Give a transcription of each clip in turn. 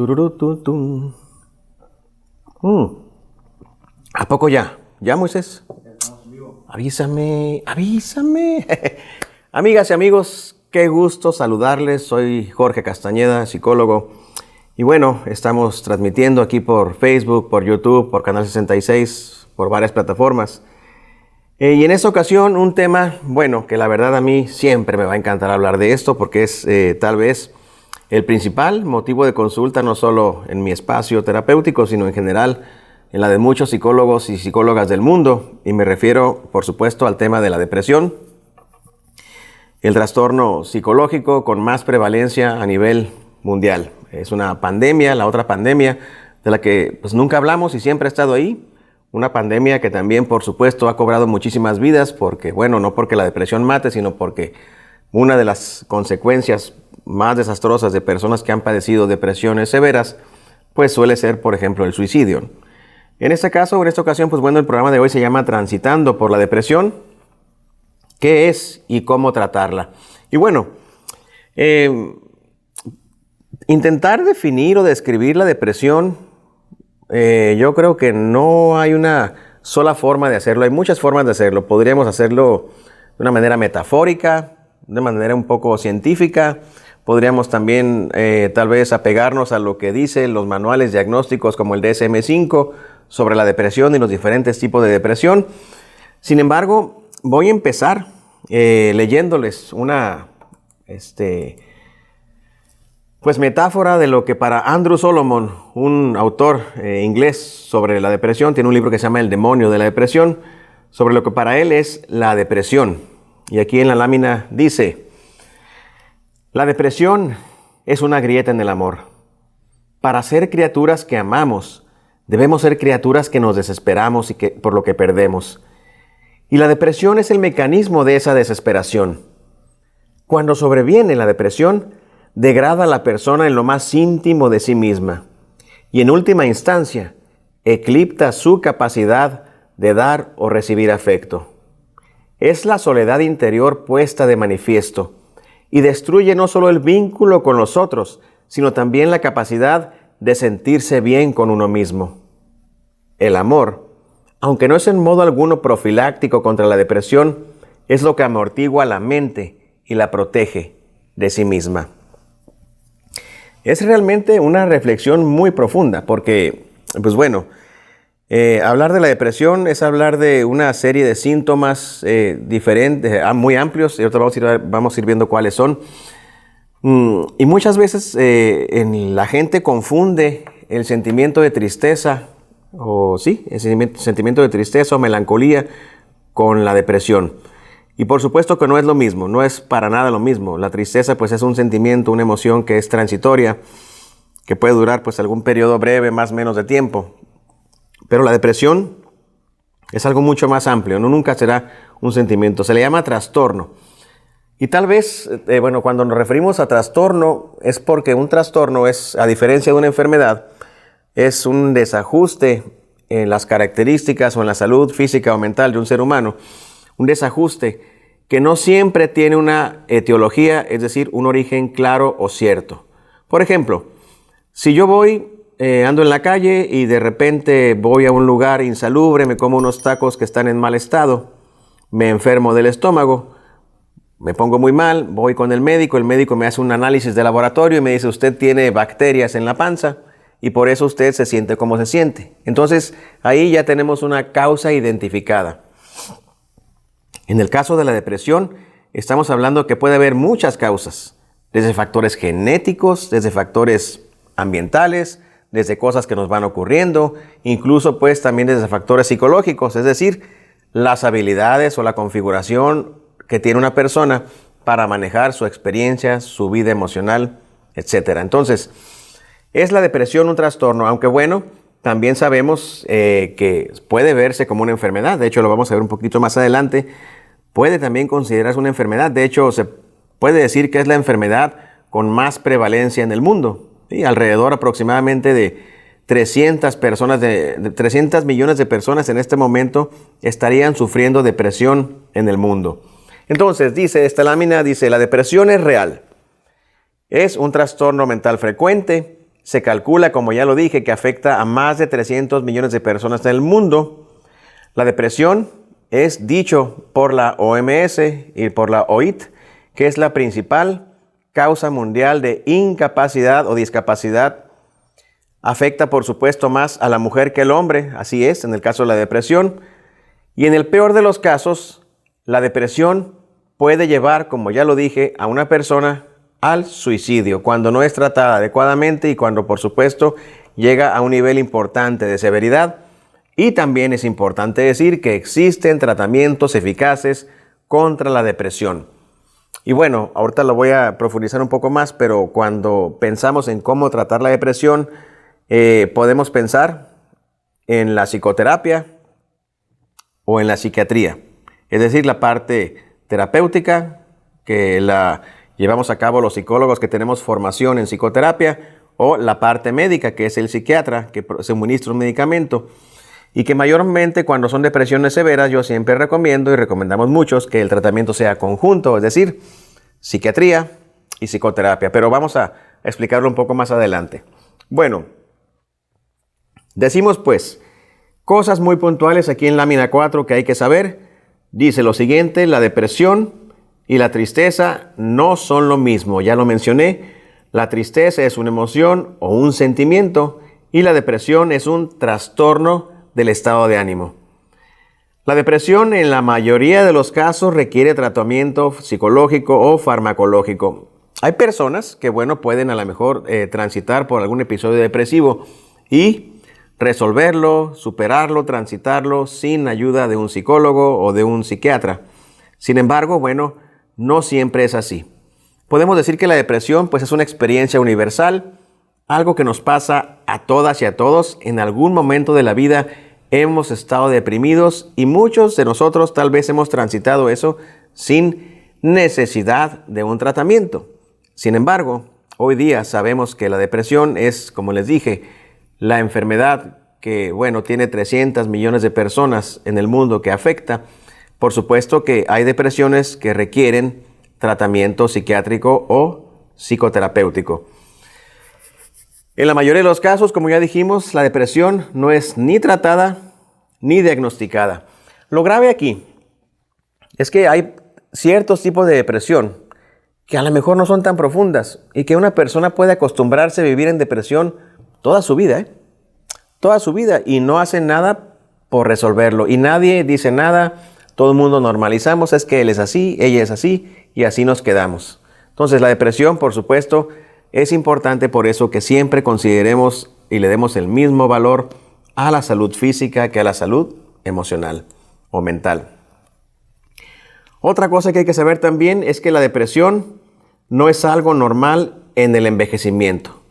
Tururututun. ¿A poco ya? ¿Ya, Moisés? Avísame. Amigas y amigos, qué gusto saludarles. Soy Jorge Castañeda, psicólogo. Y bueno, estamos transmitiendo aquí por Facebook, por YouTube, por Canal 66, por varias plataformas. Y en esta ocasión un tema, bueno, que la verdad a mí siempre me va a encantar hablar de esto porque es tal vez el principal motivo de consulta, no solo en mi espacio terapéutico, sino en general en la de muchos psicólogos y psicólogas del mundo. Y me refiero, por supuesto, al tema de la depresión, el trastorno psicológico con más prevalencia a nivel mundial. Es una pandemia, la otra pandemia de la que pues nunca hablamos y siempre ha estado ahí. Una pandemia que también, por supuesto, ha cobrado muchísimas vidas porque, bueno, no porque la depresión mate, sino porque una de las consecuencias más desastrosas de personas que han padecido depresiones severas, pues suele ser, por ejemplo, el suicidio. En este caso, en esta ocasión, pues bueno, el programa de hoy se llama Transitando por la Depresión. ¿Qué es y cómo tratarla? Y bueno, intentar definir o describir la depresión, yo creo que no hay una sola forma de hacerlo. Hay muchas formas de hacerlo. Podríamos hacerlo de una manera metafórica, de manera un poco científica. Podríamos también tal vez apegarnos a lo que dicen los manuales diagnósticos como el DSM-5 sobre la depresión y los diferentes tipos de depresión. Sin embargo, voy a empezar leyéndoles una metáfora de lo que para Andrew Solomon, un autor inglés sobre la depresión, tiene un libro que se llama El demonio de la depresión, sobre lo que para él es la depresión. Y aquí en la lámina dice: la depresión es una grieta en el amor. Para ser criaturas que amamos, debemos ser criaturas que nos desesperamos y por lo que perdemos. Y la depresión es el mecanismo de esa desesperación. Cuando sobreviene la depresión, degrada a la persona en lo más íntimo de sí misma. Y en última instancia, eclipsa su capacidad de dar o recibir afecto. Es la soledad interior puesta de manifiesto y destruye no solo el vínculo con los otros, sino también la capacidad de sentirse bien con uno mismo. El amor, aunque no es en modo alguno profiláctico contra la depresión, es lo que amortigua la mente y la protege de sí misma. Es realmente una reflexión muy profunda porque, pues bueno, hablar de la depresión es hablar de una serie de síntomas diferentes, muy amplios, y ahorita vamos a ir viendo cuáles son. Y muchas veces la gente confunde el sentimiento de tristeza, el sentimiento de tristeza o melancolía con la depresión. Y por supuesto que no es lo mismo, no es para nada lo mismo. La tristeza pues es un sentimiento, una emoción que es transitoria, que puede durar pues algún periodo breve, más o menos de tiempo. Pero la depresión es algo mucho más amplio, no nunca será un sentimiento, se le llama trastorno. Y tal vez, cuando nos referimos a trastorno, es porque un trastorno es, a diferencia de una enfermedad, es un desajuste en las características o en la salud física o mental de un ser humano. Un desajuste que no siempre tiene una etiología, es decir, un origen claro o cierto. Por ejemplo, si yo ando en la calle y de repente voy a un lugar insalubre, me como unos tacos que están en mal estado, me enfermo del estómago, me pongo muy mal, voy con el médico me hace un análisis de laboratorio y me dice: usted tiene bacterias en la panza y por eso usted se siente como se siente. Entonces, ahí ya tenemos una causa identificada. En el caso de la depresión, estamos hablando que puede haber muchas causas, desde factores genéticos, desde factores ambientales, desde cosas que nos van ocurriendo, incluso pues también desde factores psicológicos, es decir, las habilidades o la configuración que tiene una persona para manejar su experiencia, su vida emocional, etc. Entonces, ¿es la depresión un trastorno? Aunque bueno, también sabemos que puede verse como una enfermedad. De hecho, lo vamos a ver un poquito más adelante. Puede también considerarse una enfermedad. De hecho, se puede decir que es la enfermedad con más prevalencia en el mundo. ¿Sí? Alrededor aproximadamente de 300 millones de personas en este momento estarían sufriendo depresión en el mundo. Entonces, dice esta lámina, la depresión es real. Es un trastorno mental frecuente se calcula, como ya lo dije, que afecta a más de 300 millones de personas en el mundo. La depresión es dicho por la OMS y por la OIT, que es la principal causa mundial de incapacidad o discapacidad. Afecta, por supuesto, más a la mujer que al hombre, así es, en el caso de la depresión. Y en el peor de los casos, la depresión puede llevar, como ya lo dije, a una persona al suicidio, cuando no es tratada adecuadamente y cuando, por supuesto, llega a un nivel importante de severidad. Y también es importante decir que existen tratamientos eficaces contra la depresión. Y bueno, ahorita lo voy a profundizar un poco más, pero cuando pensamos en cómo tratar la depresión, podemos pensar en la psicoterapia o en la psiquiatría. Es decir, la parte terapéutica, que la llevamos a cabo los psicólogos que tenemos formación en psicoterapia, o la parte médica, que es el psiquiatra, que suministra un medicamento. Y que mayormente cuando son depresiones severas, yo siempre recomiendo y recomendamos muchos que el tratamiento sea conjunto, es decir, psiquiatría y psicoterapia. Pero vamos a explicarlo un poco más adelante. Bueno, decimos pues cosas muy puntuales aquí en lámina 4 que hay que saber. Dice lo siguiente: la depresión y la tristeza no son lo mismo. Ya lo mencioné, la tristeza es una emoción o un sentimiento y la depresión es un trastorno del estado de ánimo. La depresión en la mayoría de los casos requiere tratamiento psicológico o farmacológico. Hay personas que, bueno, pueden a lo mejor transitar por algún episodio depresivo y resolverlo, superarlo, transitarlo sin ayuda de un psicólogo o de un psiquiatra. Sin embargo, bueno, no siempre es así. Podemos decir que la depresión pues es una experiencia universal, algo que nos pasa a todas y a todos. En algún momento de la vida hemos estado deprimidos y muchos de nosotros tal vez hemos transitado eso sin necesidad de un tratamiento. Sin embargo, hoy día sabemos que la depresión es, como les dije, la enfermedad que, bueno, tiene 300 millones de personas en el mundo que afecta. Por supuesto que hay depresiones que requieren tratamiento psiquiátrico o psicoterapéutico. En la mayoría de los casos, como ya dijimos, la depresión no es ni tratada ni diagnosticada. Lo grave aquí es que hay ciertos tipos de depresión que a lo mejor no son tan profundas y que una persona puede acostumbrarse a vivir en depresión toda su vida, toda su vida, y no hace nada por resolverlo. Y nadie dice nada, todo el mundo normalizamos, es que él es así, ella es así, y así nos quedamos. Entonces la depresión, por supuesto, es importante por eso que siempre consideremos y le demos el mismo valor a la salud física que a la salud emocional o mental. Otra cosa que hay que saber también es que la depresión no es algo normal en el envejecimiento.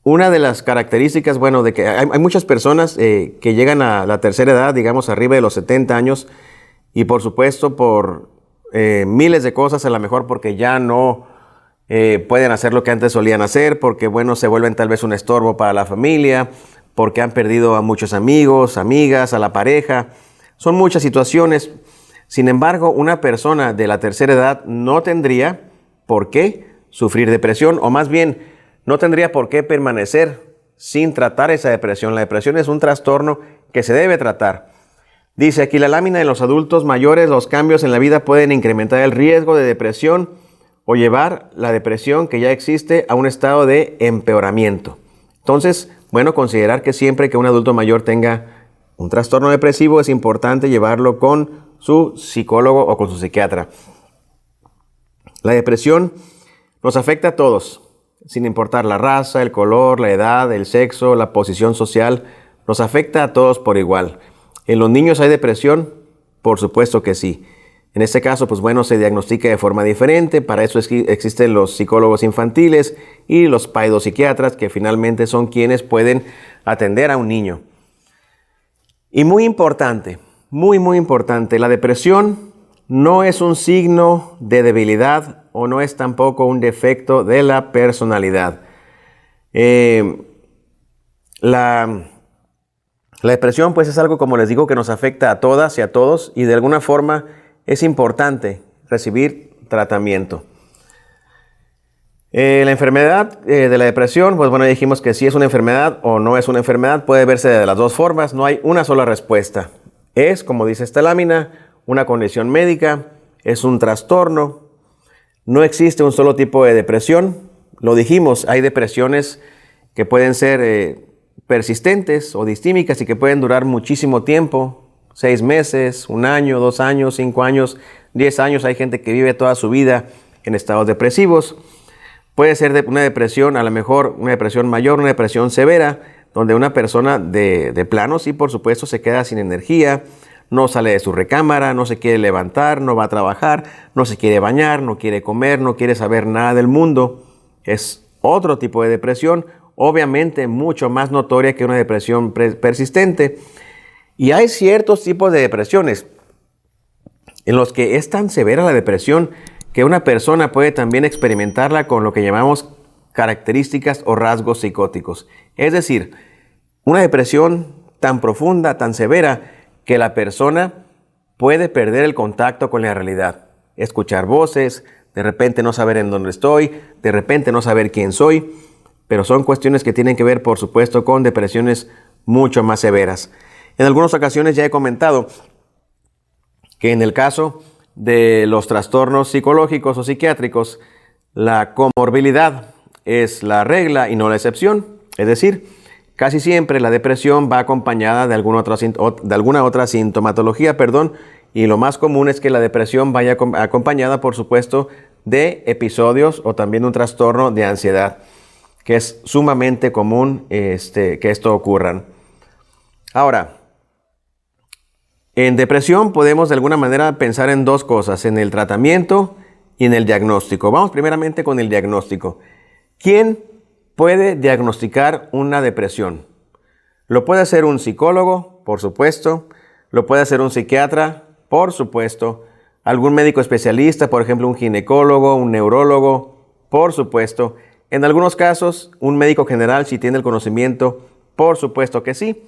Una de las características, bueno, de que hay muchas personas que llegan a la tercera edad, digamos arriba de los 70 años, y por supuesto por miles de cosas, a lo mejor porque ya no pueden hacer lo que antes solían hacer, porque bueno, se vuelven tal vez un estorbo para la familia, porque han perdido a muchos amigos, amigas, a la pareja. Son muchas situaciones. Sin embargo, una persona de la tercera edad no tendría por qué sufrir depresión, o más bien, no tendría por qué permanecer sin tratar esa depresión. La depresión es un trastorno que se debe tratar. Dice aquí la lámina: en los adultos mayores, los cambios en la vida pueden incrementar el riesgo de depresión o llevar la depresión que ya existe a un estado de empeoramiento. Entonces, bueno, considerar que siempre que un adulto mayor tenga un trastorno depresivo es importante llevarlo con su psicólogo o con su psiquiatra. La depresión nos afecta a todos, sin importar la raza, el color, la edad, el sexo, la posición social. Nos afecta a todos por igual. ¿En los niños hay depresión? Por supuesto que sí. En este caso, pues bueno, se diagnostica de forma diferente. Para eso existen los psicólogos infantiles y los pseudopsiquiatras, que finalmente son quienes pueden atender a un niño. Y muy importante, muy importante, la depresión no es un signo de debilidad o no es tampoco un defecto de la personalidad. La depresión pues es algo, como les digo, que nos afecta a todas y a todos, y de alguna forma es importante recibir tratamiento. La enfermedad de la depresión, pues bueno, dijimos que si es una enfermedad o no es una enfermedad, puede verse de las dos formas, no hay una sola respuesta. Es, como dice esta lámina, una condición médica, es un trastorno, no existe un solo tipo de depresión. Lo dijimos, hay depresiones que pueden ser persistentes o distímicas y que pueden durar muchísimo tiempo, 6 meses, 1 año, 2 años, 5 años, 10 años. Hay gente que vive toda su vida en estados depresivos. Puede ser una depresión, a lo mejor una depresión mayor, una depresión severa, donde una persona de plano, sí, por supuesto, se queda sin energía, no sale de su recámara, no se quiere levantar, no va a trabajar, no se quiere bañar, no quiere comer, no quiere saber nada del mundo. Es otro tipo de depresión, obviamente mucho más notoria que una depresión persistente. Y hay ciertos tipos de depresiones en los que es tan severa la depresión que una persona puede también experimentarla con lo que llamamos características o rasgos psicóticos. Es decir, una depresión tan profunda, tan severa, que la persona puede perder el contacto con la realidad. Escuchar voces, de repente no saber en dónde estoy, de repente no saber quién soy, pero son cuestiones que tienen que ver, por supuesto, con depresiones mucho más severas. En algunas ocasiones ya he comentado que en el caso de los trastornos psicológicos o psiquiátricos, la comorbilidad es la regla y no la excepción. Es decir, casi siempre la depresión va acompañada de alguna otra sintomatología, y lo más común es que la depresión vaya acompañada, por supuesto, de episodios o también un trastorno de ansiedad, que es sumamente común que esto ocurra. Ahora, en depresión podemos de alguna manera pensar en dos cosas, en el tratamiento y en el diagnóstico. Vamos primeramente con el diagnóstico. ¿Quién puede diagnosticar una depresión? Lo puede hacer un psicólogo, por supuesto. Lo puede hacer un psiquiatra, por supuesto. Algún médico especialista, por ejemplo, un ginecólogo, un neurólogo, por supuesto. En algunos casos, un médico general, si tiene el conocimiento, por supuesto que sí.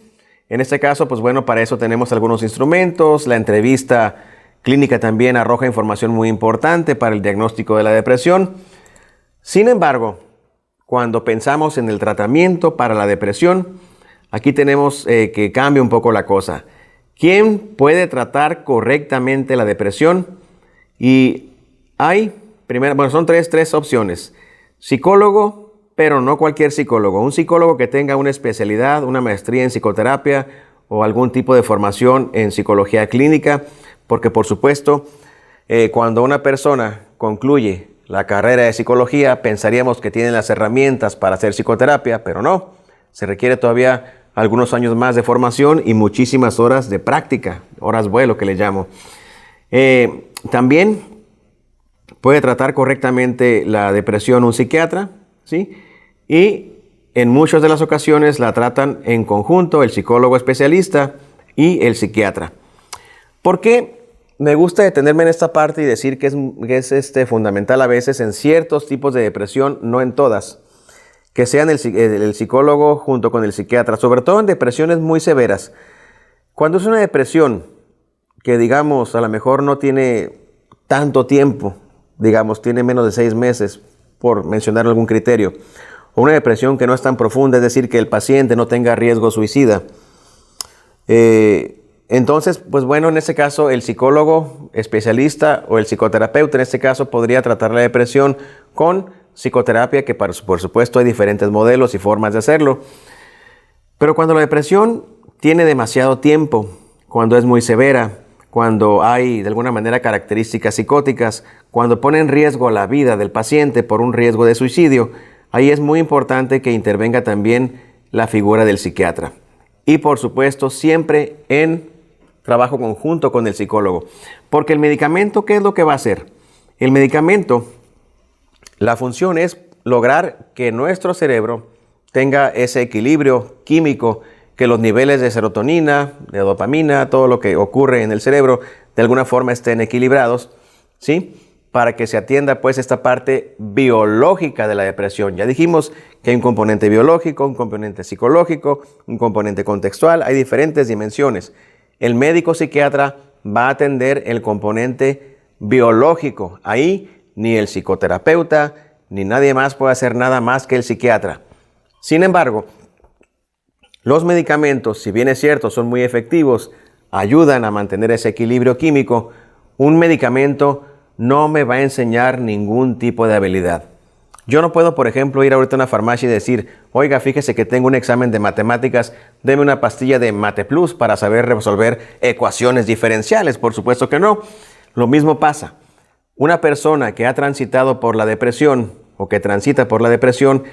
En este caso, pues bueno, para eso tenemos algunos instrumentos. La entrevista clínica también arroja información muy importante para el diagnóstico de la depresión. Sin embargo, cuando pensamos en el tratamiento para la depresión, aquí tenemos que cambia un poco la cosa. ¿Quién puede tratar correctamente la depresión? Y hay, son tres opciones. Psicólogo, pero no cualquier psicólogo. Un psicólogo que tenga una especialidad, una maestría en psicoterapia o algún tipo de formación en psicología clínica, porque por supuesto, cuando una persona concluye la carrera de psicología, pensaríamos que tiene las herramientas para hacer psicoterapia, pero no. Se requiere todavía algunos años más de formación y muchísimas horas de práctica, horas vuelo que le llamo. También puede tratar correctamente la depresión un psiquiatra, ¿sí? Y en muchas de las ocasiones la tratan en conjunto el psicólogo especialista y el psiquiatra. ¿Por qué me gusta detenerme en esta parte y decir que es fundamental a veces en ciertos tipos de depresión, no en todas, que sean el psicólogo junto con el psiquiatra, sobre todo en depresiones muy severas? Cuando es una depresión que, digamos, a lo mejor no tiene tanto tiempo, digamos, tiene menos de 6 meses, por mencionar algún criterio, o una depresión que no es tan profunda, es decir, que el paciente no tenga riesgo suicida. Entonces, pues bueno, en este caso el psicólogo especialista o el psicoterapeuta en este caso podría tratar la depresión con psicoterapia, que por supuesto hay diferentes modelos y formas de hacerlo. Pero cuando la depresión tiene demasiado tiempo, cuando es muy severa, cuando hay de alguna manera características psicóticas, cuando pone en riesgo la vida del paciente por un riesgo de suicidio, ahí es muy importante que intervenga también la figura del psiquiatra. Y por supuesto siempre en trabajo conjunto con el psicólogo. Porque el medicamento, ¿qué es lo que va a hacer? El medicamento, la función es lograr que nuestro cerebro tenga ese equilibrio químico, que los niveles de serotonina, de dopamina, todo lo que ocurre en el cerebro, de alguna forma estén equilibrados, ¿sí? Para que se atienda pues esta parte biológica de la depresión. Ya dijimos que hay un componente biológico, un componente psicológico, un componente contextual, hay diferentes dimensiones. El médico psiquiatra va a atender el componente biológico. Ahí ni el psicoterapeuta, ni nadie más puede hacer nada más que el psiquiatra. Sin embargo, los medicamentos, si bien es cierto, son muy efectivos, ayudan a mantener ese equilibrio químico. Un medicamento no me va a enseñar ningún tipo de habilidad. Yo no puedo, por ejemplo, ir ahorita a una farmacia y decir, oiga, fíjese que tengo un examen de matemáticas, deme una pastilla de Mate Plus para saber resolver ecuaciones diferenciales. Por supuesto que no. Lo mismo pasa. Una persona que ha transitado por la depresión o que transita por la depresión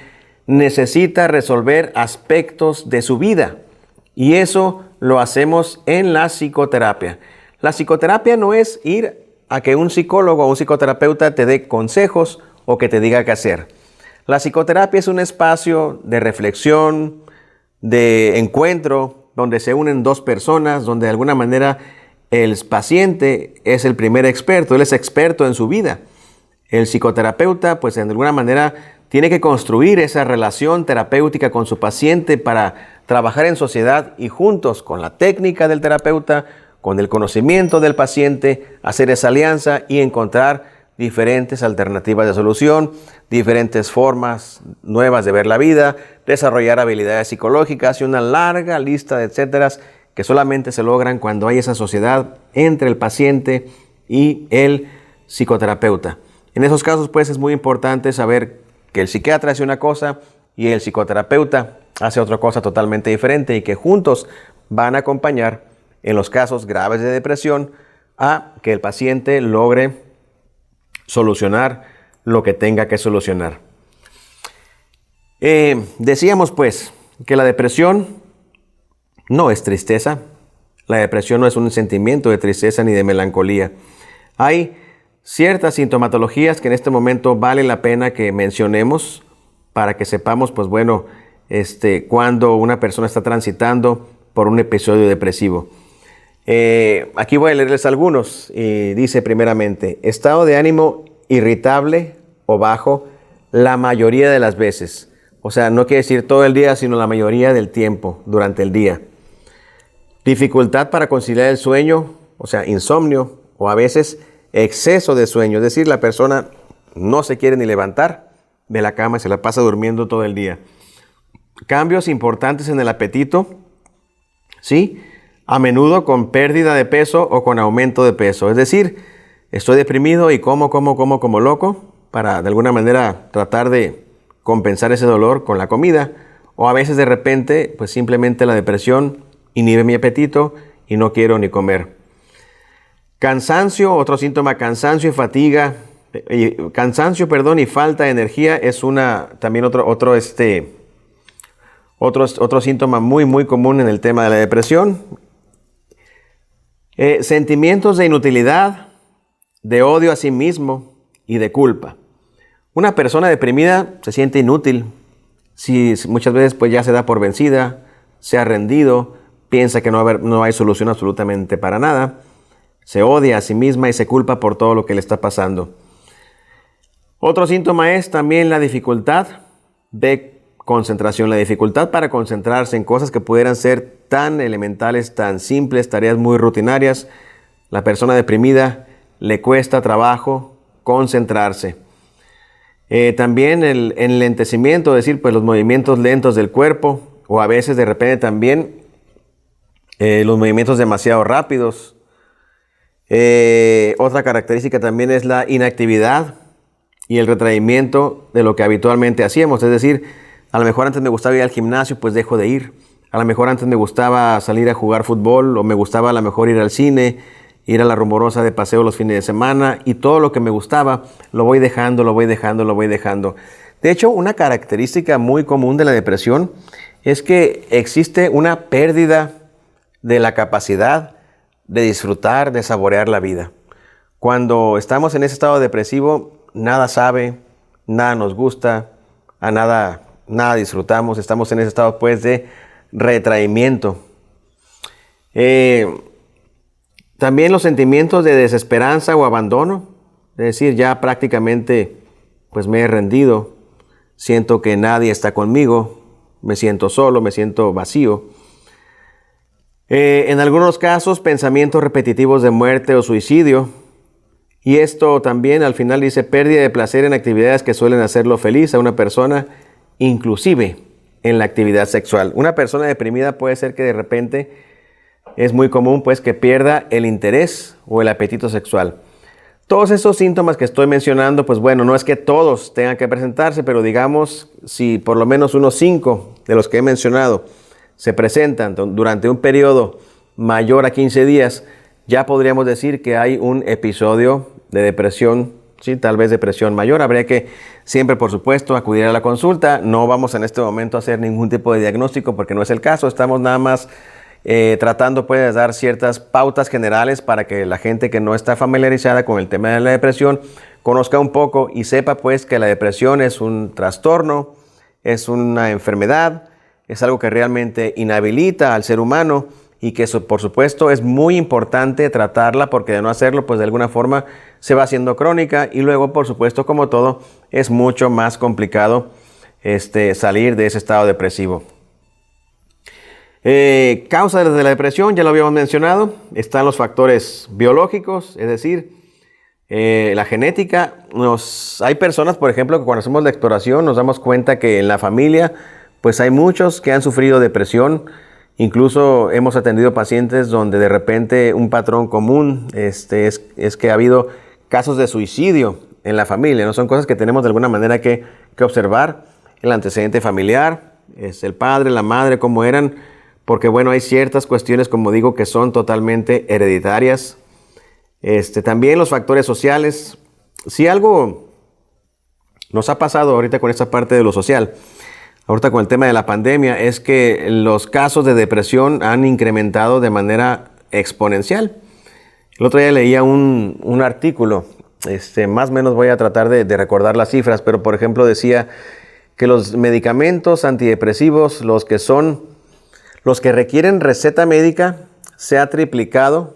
necesita resolver aspectos de su vida. Y eso lo hacemos en la psicoterapia. La psicoterapia no es ir a que un psicólogo o un psicoterapeuta te dé consejos o que te diga qué hacer. La psicoterapia es un espacio de reflexión, de encuentro, donde se unen dos personas, donde de alguna manera el paciente es el primer experto, él es experto en su vida. El psicoterapeuta, pues de alguna manera, tiene que construir esa relación terapéutica con su paciente para trabajar en sociedad y juntos con la técnica del terapeuta, con el conocimiento del paciente, hacer esa alianza y encontrar diferentes alternativas de solución, diferentes formas nuevas de ver la vida, desarrollar habilidades psicológicas y una larga lista de etcéteras que solamente se logran cuando hay esa sociedad entre el paciente y el psicoterapeuta. En esos casos, pues, es muy importante saber que el psiquiatra hace una cosa y el psicoterapeuta hace otra cosa totalmente diferente y que juntos van a acompañar en los casos graves de depresión a que el paciente logre solucionar lo que tenga que solucionar. Decíamos pues que la depresión no es tristeza. La depresión no es un sentimiento de tristeza ni de melancolía. Hay ciertas sintomatologías que en este momento vale la pena que mencionemos para que sepamos, pues bueno, cuando una persona está transitando por un episodio depresivo. Aquí voy a leerles algunos. Dice primeramente, estado de ánimo irritable o bajo la mayoría de las veces. O sea, no quiere decir todo el día, sino la mayoría del tiempo durante el día. Dificultad para conciliar el sueño, o sea, insomnio, o a veces exceso de sueño. Es decir, la persona no se quiere ni levantar de la cama y se la pasa durmiendo todo el día. Cambios importantes en el apetito, ¿sí? A menudo con pérdida de peso o con aumento de peso. Es decir, estoy deprimido y como loco para de alguna manera tratar de compensar ese dolor con la comida. O a veces de repente, pues simplemente la depresión inhibe mi apetito y no quiero ni comer. Cansancio, otro síntoma, cansancio y fatiga. Cansancio, y falta de energía es también otro síntoma muy común en el tema de la depresión. Sentimientos de inutilidad, de odio a sí mismo y de culpa. Una persona deprimida se siente inútil. Si muchas veces pues ya se da por vencida, se ha rendido, piensa que no hay solución absolutamente para nada. Se odia a sí misma y se culpa por todo lo que le está pasando. Otro síntoma es también la dificultad de concentración, la dificultad para concentrarse en cosas que pudieran ser tan elementales, tan simples, tareas muy rutinarias. La persona deprimida le cuesta trabajo concentrarse. También el enlentecimiento, es decir, pues los movimientos lentos del cuerpo, o a veces de repente también los movimientos demasiado rápidos. Otra característica también es la inactividad y el retraimiento de lo que habitualmente hacíamos. Es decir, a lo mejor antes me gustaba ir al gimnasio, pues dejo de ir. A lo mejor antes me gustaba salir a jugar fútbol, o me gustaba a lo mejor ir al cine, ir a la Rumorosa de paseo los fines de semana, y todo lo que me gustaba lo voy dejando. De hecho, una característica muy común de la depresión es que existe una pérdida de la capacidad de disfrutar, de saborear la vida. Cuando estamos en ese estado depresivo, nada sabe, nada nos gusta, a nada disfrutamos, estamos en ese estado pues de retraimiento. También los sentimientos de desesperanza o abandono, es decir, ya prácticamente pues me he rendido, siento que nadie está conmigo, me siento solo, me siento vacío. En algunos casos, pensamientos repetitivos de muerte o suicidio. Y esto también al final dice pérdida de placer en actividades que suelen hacerlo feliz a una persona, inclusive en la actividad sexual. Una persona deprimida puede ser que de repente es muy común pues que pierda el interés o el apetito sexual. Todos esos síntomas que estoy mencionando, pues bueno, no es que todos tengan que presentarse, pero digamos si por lo menos unos 5 de los que he mencionado se presentan durante un periodo mayor a 15 días, ya podríamos decir que hay un episodio de depresión, ¿sí? Tal vez depresión mayor. Habría que siempre, por supuesto, acudir a la consulta. No vamos en este momento a hacer ningún tipo de diagnóstico porque no es el caso. Estamos nada más tratando pues, de dar ciertas pautas generales para que la gente que no está familiarizada con el tema de la depresión conozca un poco y sepa pues que la depresión es un trastorno, es una enfermedad, es algo que realmente inhabilita al ser humano y que eso, por supuesto, es muy importante tratarla porque de no hacerlo, pues de alguna forma se va haciendo crónica y luego, por supuesto, como todo, es mucho más complicado salir de ese estado depresivo. Causas de la depresión, ya lo habíamos mencionado, están los factores biológicos, es decir, la genética. Hay personas, por ejemplo, que cuando hacemos la exploración nos damos cuenta que en la familia, pues hay muchos que han sufrido depresión. Incluso hemos atendido pacientes donde de repente un patrón común es que ha habido casos de suicidio en la familia, ¿no? Son cosas que tenemos de alguna manera que observar. El antecedente familiar, es el padre, la madre, cómo eran, porque bueno, hay ciertas cuestiones, como digo, que son totalmente hereditarias. También los factores sociales. Si algo nos ha pasado ahorita con esta parte de lo social, ahorita con el tema de la pandemia, es que los casos de depresión han incrementado de manera exponencial. El otro día leía un artículo, más o menos voy a tratar de recordar las cifras, pero por ejemplo decía que los medicamentos antidepresivos, los que requieren receta médica, se ha triplicado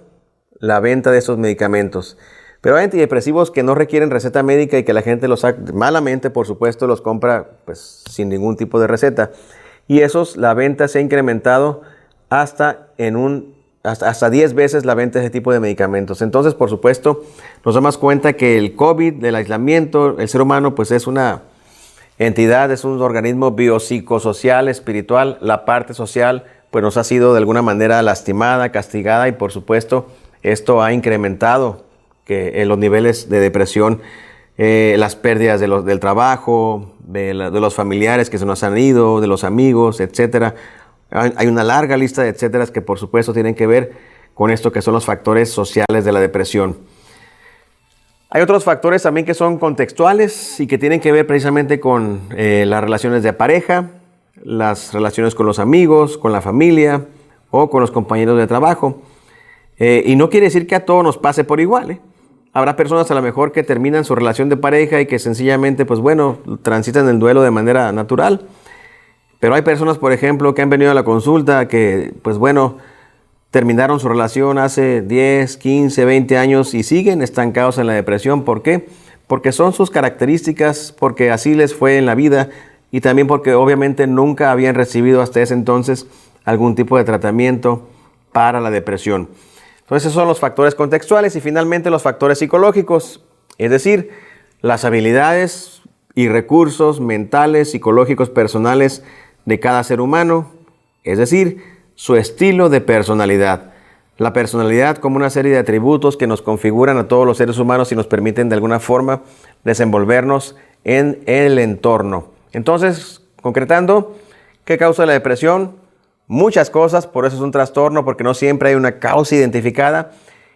la venta de esos medicamentos. Pero hay antidepresivos que no requieren receta médica y que la gente malamente, por supuesto, los compra pues, sin ningún tipo de receta. Y la venta se ha incrementado hasta 10 veces la venta de ese tipo de medicamentos. Entonces, por supuesto, nos damos cuenta que el COVID, el aislamiento, el ser humano, pues es una entidad, es un organismo biopsicosocial, espiritual. La parte social, pues nos ha sido de alguna manera lastimada, castigada y, por supuesto, esto ha incrementado los niveles de depresión, las pérdidas del trabajo, de los familiares que se nos han ido, de los amigos, etcétera. Hay una larga lista de etcéteras que por supuesto tienen que ver con esto que son los factores sociales de la depresión. Hay otros factores también que son contextuales y que tienen que ver precisamente con las relaciones de pareja, las relaciones con los amigos, con la familia o con los compañeros de trabajo. Y no quiere decir que a todos nos pase por igual, Habrá personas a lo mejor que terminan su relación de pareja y que sencillamente, pues bueno, transitan el duelo de manera natural. Pero hay personas, por ejemplo, que han venido a la consulta que, pues bueno, terminaron su relación hace 10, 15, 20 años y siguen estancados en la depresión. ¿Por qué? Porque son sus características, porque así les fue en la vida y también porque obviamente nunca habían recibido hasta ese entonces algún tipo de tratamiento para la depresión. Entonces esos son los factores contextuales y finalmente los factores psicológicos, es decir, las habilidades y recursos mentales, psicológicos, personales de cada ser humano, es decir, su estilo de personalidad. La personalidad como una serie de atributos que nos configuran a todos los seres humanos y nos permiten de alguna forma desenvolvernos en el entorno. Entonces, concretando, ¿qué causa la depresión? Muchas cosas, por eso es un trastorno, porque no siempre hay una causa identificada.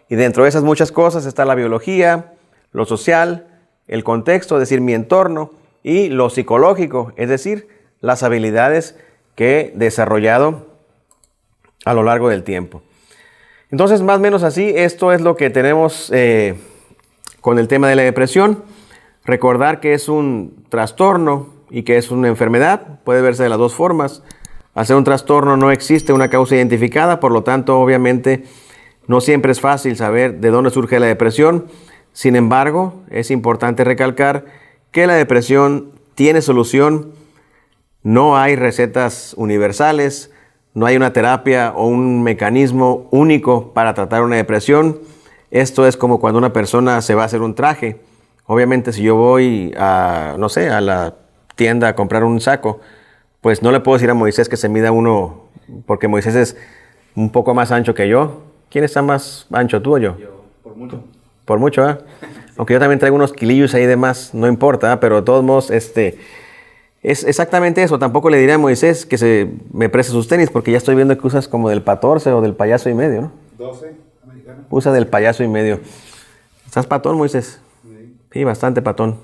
Y dentro de esas muchas cosas está la biología, lo social, el contexto, es decir, mi entorno, y lo psicológico, es decir, las habilidades que he desarrollado a lo largo del tiempo. Entonces, más o menos así, esto es lo que tenemos con el tema de la depresión. Recordar que es un trastorno y que es una enfermedad, puede verse de las dos formas. Al ser un trastorno no existe una causa identificada, por lo tanto, obviamente, no siempre es fácil saber de dónde surge la depresión. Sin embargo, es importante recalcar que la depresión tiene solución. No hay recetas universales, no hay una terapia o un mecanismo único para tratar una depresión. Esto es como cuando una persona se va a hacer un traje. Obviamente, si yo voy a, no sé, a la tienda a comprar un saco, pues no le puedo decir a Moisés que se mida uno, porque Moisés es un poco más ancho que yo. ¿Quién está más ancho, tú o yo? Yo, por mucho. Por mucho, ¿eh? Aunque yo también traigo unos kilillos ahí de más, no importa, ¿eh? Pero de todos modos, es exactamente eso. Tampoco le diré a Moisés que me preste sus tenis, porque ya estoy viendo que usas como del 14 o del payaso y medio, ¿no? 12, americano. Usa del payaso y medio. ¿Estás patón, Moisés? Sí, bastante patón.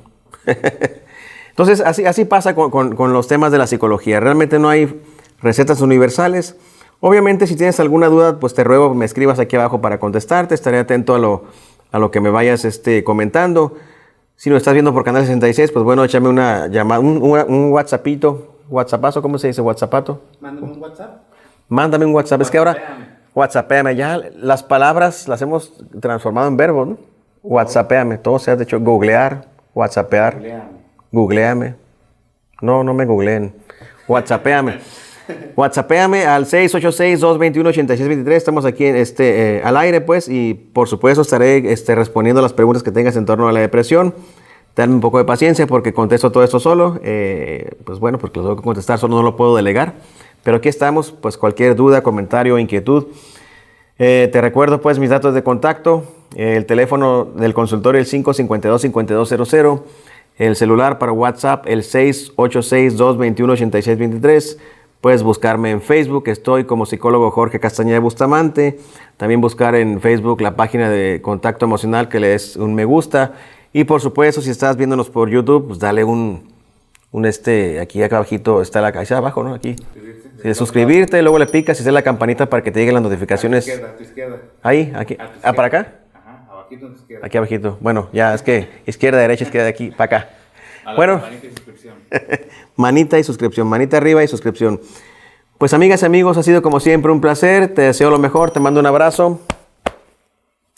Entonces, así pasa con los temas de la psicología. Realmente no hay recetas universales. Obviamente, si tienes alguna duda, pues te ruego que me escribas aquí abajo para contestarte. Estaré atento a lo que me vayas comentando. Si lo estás viendo por Canal 66, pues bueno, échame una llamada, un WhatsAppito. ¿WhatsAppazo? ¿Cómo se dice? ¿WhatsAppato? Mándame un WhatsApp. Mándame un WhatsApp. Es que ahora, WhatsAppéame. Ya las palabras las hemos transformado en verbos, ¿no? WhatsAppéame. Todo se ha hecho googlear, WhatsAppear. Googleame. No me googleen. WhatsAppéame. WhatsAppéame al 686-221-8623. Estamos aquí al aire, pues, y por supuesto estaré respondiendo las preguntas que tengas en torno a la depresión. Dame un poco de paciencia porque contesto todo esto solo. Pues bueno, porque lo tengo que contestar, solo no lo puedo delegar. Pero aquí estamos, pues cualquier duda, comentario o inquietud. Te recuerdo pues mis datos de contacto. El teléfono del consultorio el 552-5200. El celular para WhatsApp el 686-221-8623. Puedes buscarme en Facebook, estoy como psicólogo Jorge Castañeda Bustamante. También buscar en Facebook la página de Contacto Emocional, que le des un me gusta. Y por supuesto, si estás viéndonos por YouTube, pues dale aquí acá abajito está la ahí abajo, ¿no? Aquí. Sí, suscribirte, luego le picas y hacer la campanita para que te lleguen las notificaciones. A tu izquierda. Ahí, aquí. ¿Para acá? Ajá, abajito a tu izquierda. Aquí abajito. Bueno, ya es que izquierda, derecha, izquierda, de aquí, para acá. Bueno. Manita y suscripción. Manita y suscripción, manita arriba y suscripción. Pues amigas y amigos, ha sido como siempre un placer. Te deseo lo mejor, te mando un abrazo.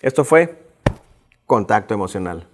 Esto fue Contacto Emocional.